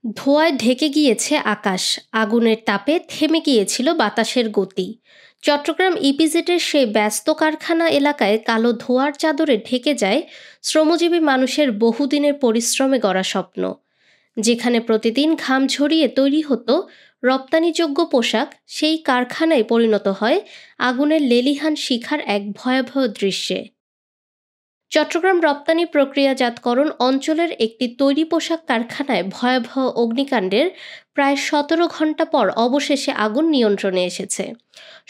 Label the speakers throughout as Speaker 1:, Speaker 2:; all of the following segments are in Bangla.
Speaker 1: ধোঁয়ায় ঢেকে গিয়েছে আকাশ, আগুনের তাপে থেমে গিয়েছিল বাতাসের গতি। চট্টগ্রাম ইপিজেডের সেই ব্যস্ত কারখানা এলাকায় কালো ধোঁয়ার চাদরে ঢেকে যায় শ্রমজীবী মানুষের বহুদিনের পরিশ্রমে গড়া স্বপ্ন। যেখানে প্রতিদিন ঘাম ঝরিয়ে তৈরি হতো রপ্তানিযোগ্য পোশাক, সেই কারখানায় পরিণত হয় আগুনের লেলিহান শিখার এক ভয়াবহ দৃশ্যে। চট্টগ্রাম রপ্তানি প্রক্রিয়াজাতকরণ অঞ্চলের একটি তৈরি পোশাক কারখানায় ভয়াবহ অগ্নিকাণ্ডের প্রায় ১৭ ঘণ্টা পর অবশেষে আগুন নিয়ন্ত্রণে এসেছে।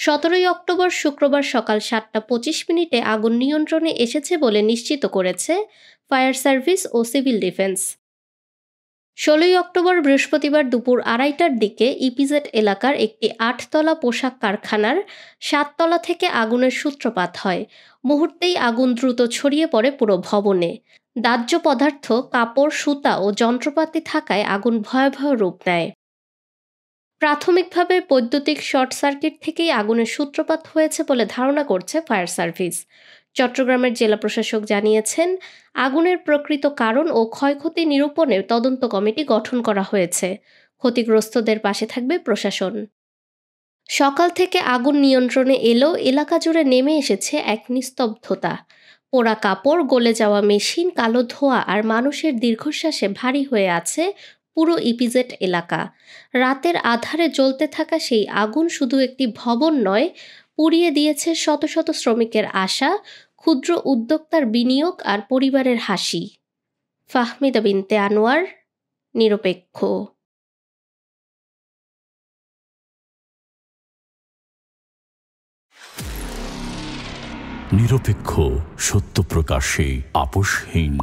Speaker 1: ১৭ই অক্টোবর শুক্রবার সকাল ৭টা ২৫ আগুন নিয়ন্ত্রণে এসেছে বলে নিশ্চিত করেছে ফায়ার সার্ভিস ও সিভিল ডিফেন্স। ১৬ই অক্টোবর বৃহস্পতিবার দুপুর ২:৩০টার দিকে ইপিজেড এলাকার একটি ৮তলা পোশাক কারখানার ৭তলা থেকে আগুনের সূত্রপাত হয়। মুহূর্তেই আগুন দ্রুত ছড়িয়ে পড়ে পুরো ভবনে। দাহ্য পদার্থ, কাপড়, সুতা ও যন্ত্রপাতি থাকায় আগুন ভয়াবহ রূপ নেয়। প্রাথমিকভাবে বৈদ্যুতিক শর্ট সার্কিট থেকেই আগুনের সূত্রপাত হয়েছে বলে ধারণা করছে ফায়ার সার্ভিস। চট্টগ্রামের জেলা প্রশাসক জানিয়েছেন, আগুনের প্রকৃত কারণ ও ক্ষয়ক্ষতি নিরূপণে তদন্ত কমিটি গঠন করা হয়েছে। ক্ষতিগ্রস্তদের পাশে থাকবে প্রশাসন। সকাল থেকে আগুন নিয়ন্ত্রণে এলেও এলাকা জুড়ে নেমে এসেছে এক নিস্তব্ধতা। পোড়া কাপড়, গলে যাওয়া মেশিন, কালো ধোঁয়া আর মানুষের দীর্ঘশ্বাসে ভারী হয়ে আছে পুরো ইপিজেড এলাকা। রাতের আধারে জ্বলতে থাকা সেই আগুন শুধু একটি ভবন নয়, পুড়িয়ে দিয়েছে শত শত শ্রমিকের আশা, ক্ষুদ্র উদ্যোক্তার বিনিয়োগ আর পরিবারের হাসি। ফাহমিদা বিনতে আনোয়ার, নিরপেক্ষ।
Speaker 2: নিরপেক্ষ, সত্য প্রকাশে আপোষহীন।